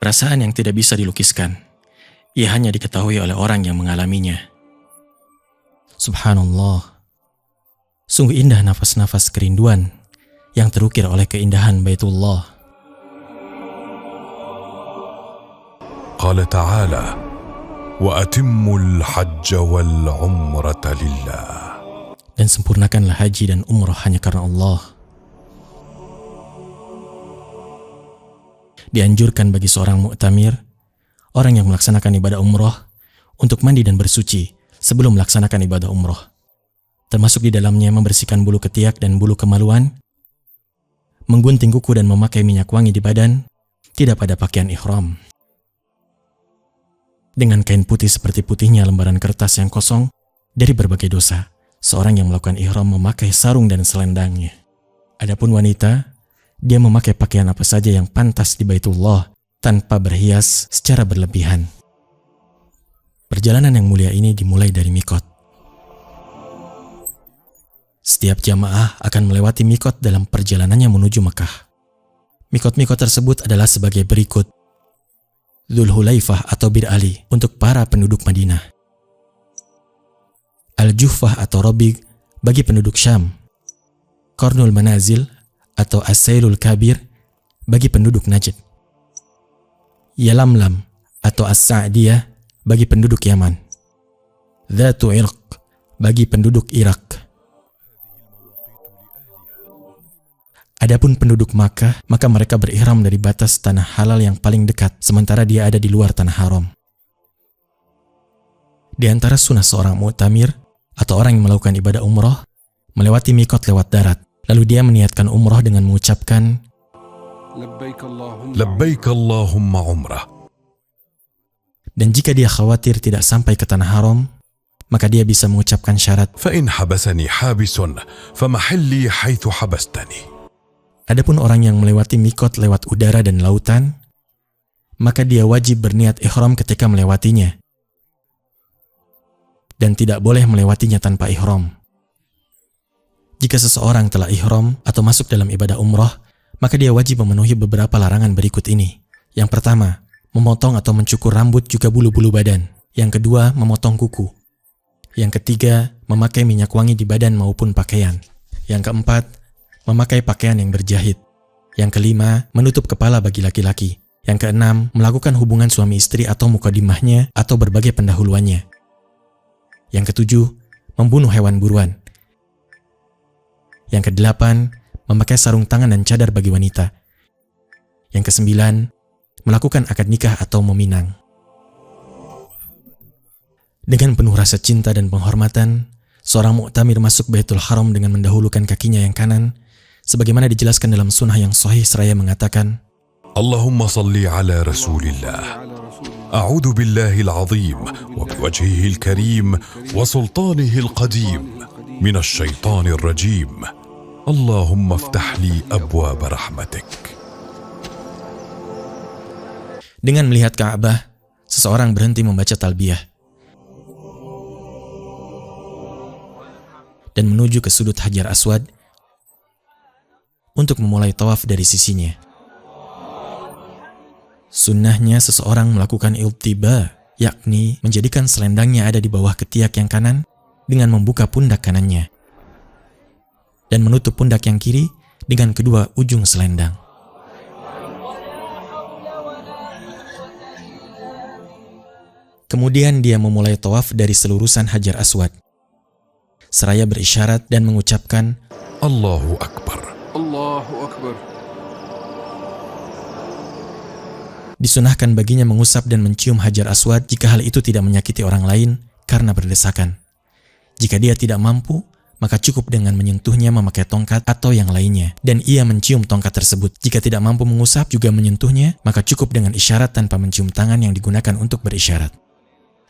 Perasaan yang tidak bisa dilukiskan. Ia hanya diketahui oleh orang yang mengalaminya. Subhanallah. Sungguh indah nafas-nafas kerinduan yang terukir oleh keindahan Baitullah. Qala ta'ala, wa atimmul hajja wal umrata lillah. Dan sempurnakanlah haji dan umrah hanya karena Allah. Dianjurkan bagi seorang mu'tamir, orang yang melaksanakan ibadah umrah, untuk mandi dan bersuci sebelum melaksanakan ibadah umrah. Termasuk di dalamnya membersihkan bulu ketiak dan bulu kemaluan, menggunting kuku dan memakai minyak wangi di badan, tidak pada pakaian ihram. Dengan kain putih seperti putihnya lembaran kertas yang kosong dari berbagai dosa, seorang yang melakukan ihram memakai sarung dan selendangnya. Adapun wanita, dia memakai pakaian apa saja yang pantas di Baitullah tanpa berhias secara berlebihan. Perjalanan yang mulia ini dimulai dari mikot. Setiap jamaah akan melewati mikot dalam perjalanannya menuju Mekah. Mikot-mikot tersebut adalah sebagai berikut. Dzulhulaifah atau Bir Ali untuk para penduduk Madinah. Al-Juhfah atau Robiq bagi penduduk Syam. Qarnul Manazil atau As-Sailul Kabir bagi penduduk Najd. Yalamlam atau As-Sa'diyah bagi penduduk Yaman. Dzatu Irq bagi penduduk Irak. Adapun penduduk Makkah, maka mereka berihram dari batas tanah halal yang paling dekat, sementara dia ada di luar tanah haram. Di antara sunnah seorang mu'tamir atau orang yang melakukan ibadah umrah, melewati mikot lewat darat, lalu dia meniatkan umrah dengan mengucapkan Labbaik Allahumma umrah. Dan jika dia khawatir tidak sampai ke tanah haram, maka dia bisa mengucapkan syarat Fa'in habasani habisun, famahilli haithu habastani. Adapun orang yang melewati mikot lewat udara dan lautan, maka dia wajib berniat ihram ketika melewatinya dan tidak boleh melewatinya tanpa ihram. Jika seseorang telah ihram atau masuk dalam ibadah umrah, maka dia wajib memenuhi beberapa larangan berikut ini. Yang pertama, memotong atau mencukur rambut juga bulu-bulu badan. Yang kedua, memotong kuku. Yang ketiga, memakai minyak wangi di badan maupun pakaian. Yang keempat, memakai pakaian yang berjahit. Yang kelima, menutup kepala bagi laki-laki. Yang keenam, melakukan hubungan suami istri atau mukadimahnya atau berbagai pendahuluannya. Yang ketujuh, membunuh hewan buruan. Yang kedelapan, memakai sarung tangan dan cadar bagi wanita. Yang kesembilan, melakukan akad nikah atau meminang. Dengan penuh rasa cinta dan penghormatan, seorang mu'tamir masuk Baitul Haram dengan mendahulukan kakinya yang kanan, sebagaimana dijelaskan dalam sunnah yang sahih seraya mengatakan, Allahumma salli ala Rasulillah. A'udhu billahil azim wa biwajhihil karim wa sultanihil qadim minasy syaitanir rajim. Allahumma aftah li abwaab rahmatik. Dengan melihat Ka'bah, seseorang berhenti membaca talbiyah dan menuju ke sudut Hajar Aswad untuk memulai tawaf dari sisinya. Sunnahnya seseorang melakukan iltiba, yakni menjadikan selendangnya ada di bawah ketiak yang kanan dengan membuka pundak kanannya dan menutup pundak yang kiri dengan kedua ujung selendang. Kemudian dia memulai tawaf dari selurusan Hajar Aswad seraya berisyarat dan mengucapkan Allahu Akbar. Allahu Akbar. Disunahkan baginya mengusap dan mencium Hajar Aswad jika hal itu tidak menyakiti orang lain karena berdesakan. Jika dia tidak mampu, maka cukup dengan menyentuhnya memakai tongkat atau yang lainnya, dan ia mencium tongkat tersebut. Jika tidak mampu mengusap juga menyentuhnya, maka cukup dengan isyarat tanpa mencium tangan yang digunakan untuk berisyarat.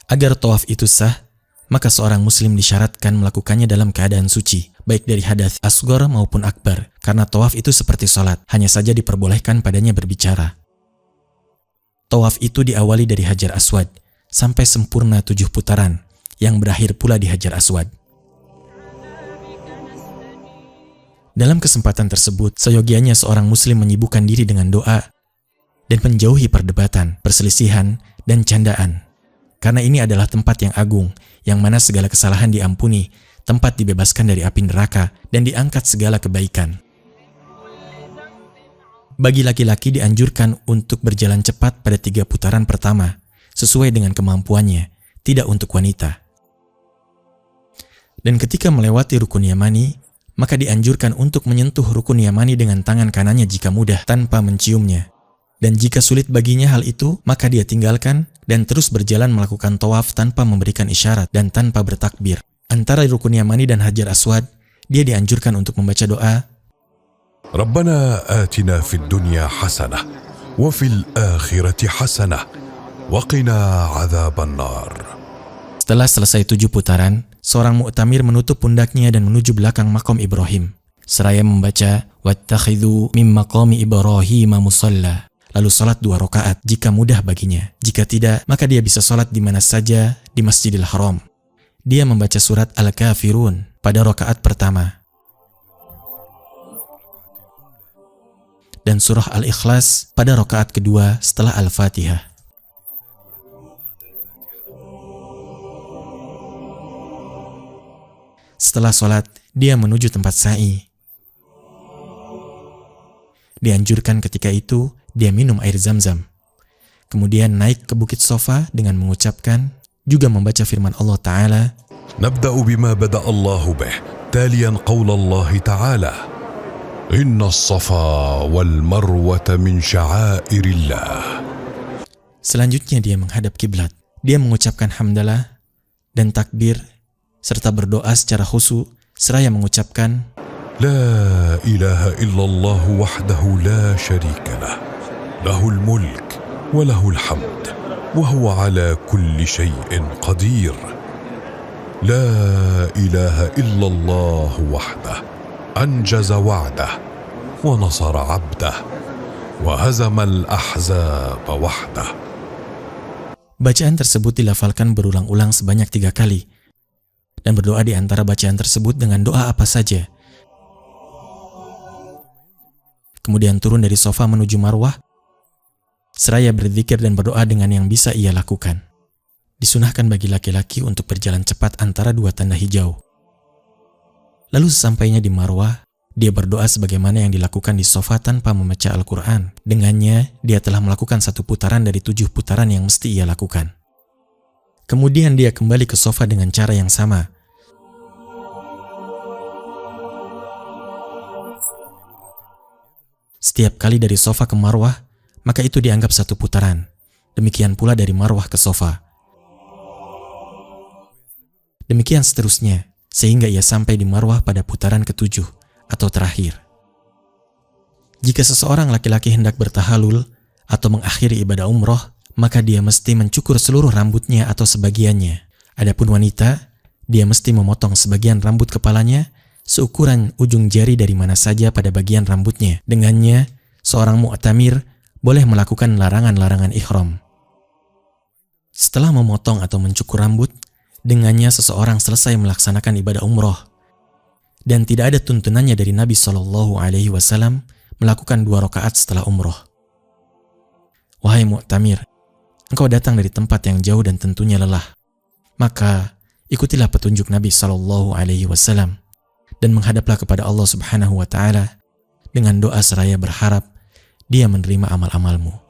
Agar tawaf itu sah, maka seorang muslim disyaratkan melakukannya dalam keadaan suci, baik dari hadath asghar maupun akbar, karena tawaf itu seperti sholat, hanya saja diperbolehkan padanya berbicara. Tawaf itu diawali dari Hajar Aswad, sampai sempurna 7 putaran, yang berakhir pula di Hajar Aswad. Dalam kesempatan tersebut, seyogianya seorang muslim menyibukkan diri dengan doa dan menjauhi perdebatan, perselisihan, dan candaan. Karena ini adalah tempat yang agung, yang mana segala kesalahan diampuni, tempat dibebaskan dari api neraka, dan diangkat segala kebaikan. Bagi laki-laki dianjurkan untuk berjalan cepat pada 3 putaran pertama, sesuai dengan kemampuannya, tidak untuk wanita. Dan ketika melewati rukun yamani, maka dianjurkan untuk menyentuh rukun yamani dengan tangan kanannya jika mudah tanpa menciumnya. Dan jika sulit baginya hal itu, maka dia tinggalkan dan terus berjalan melakukan tawaf tanpa memberikan isyarat dan tanpa bertakbir. Antara rukun yamani dan Hajar Aswad, dia dianjurkan untuk membaca doa, ربنا آتنا في الدنيا حسنة وفي الآخرة حسنة وقنا عذاب النار. Setelah selesai 7 putaran, seorang mu'tamir menutup pundaknya dan menuju belakang makom Ibrahim, seraya membaca wattakhidhu mim maqami Ibrahim musalla. Lalu salat 2 rakaat jika mudah baginya. Jika tidak, maka dia bisa salat di mana saja di Masjidil Haram. Dia membaca surat Al-Kafirun pada rakaat pertama dan surah Al-Ikhlas pada rakaat kedua setelah Al-Fatihah. Setelah sholat, dia menuju tempat sa'i. Dianjurkan ketika itu, dia minum air Zam-Zam. Kemudian naik ke Bukit Sofa dengan mengucapkan, juga membaca firman Allah Ta'ala, نبدأ بما بدأ الله به تاليا قول الله تعالى إن الصفا والمروة من شعائر الله. Selanjutnya dia menghadap kiblat. Dia mengucapkan hamdalah dan takbir serta berdoa secara khusyuk seraya mengucapkan لا إله إلا الله وحده لا شريك له له الملك وله الحمد وهو على كل شيء قدير لا إله إلا الله وحده أنجز وعده ونصر عبده وهزم الأحزاب وحده. Bacaan tersebut dilafalkan berulang-ulang sebanyak 3 kali dan berdoa di antara bacaan tersebut dengan doa apa saja. Kemudian turun dari sofa menuju Marwah, seraya berzikir dan berdoa dengan yang bisa ia lakukan. Disunahkan bagi laki-laki untuk berjalan cepat antara 2 tanda hijau. Lalu sesampainya di Marwah, dia berdoa sebagaimana yang dilakukan di sofa tanpa membaca Al-Quran. Dengannya, dia telah melakukan 1 putaran dari 7 putaran yang mesti ia lakukan. Kemudian dia kembali ke sofa dengan cara yang sama. Setiap kali dari sofa ke Marwah, maka itu dianggap 1 putaran. Demikian pula dari Marwah ke sofa. Demikian seterusnya, sehingga ia sampai di Marwah pada putaran ke-7 atau terakhir. Jika seseorang laki-laki hendak bertahalul atau mengakhiri ibadah umroh, maka dia mesti mencukur seluruh rambutnya atau sebagiannya. Adapun wanita, dia mesti memotong sebagian rambut kepalanya seukuran ujung jari dari mana saja pada bagian rambutnya. Dengannya, seorang mu'tamir boleh melakukan larangan-larangan ihram. Setelah memotong atau mencukur rambut, dengannya seseorang selesai melaksanakan ibadah umroh. Dan tidak ada tuntunannya dari Nabi SAW melakukan 2 rakaat setelah umroh. Wahai mu'tamir, engkau datang dari tempat yang jauh dan tentunya lelah. Maka ikutilah petunjuk Nabi SAW dan menghadaplah kepada Allah Subhanahu wa Ta'ala dengan doa seraya berharap Dia menerima amal-amalmu.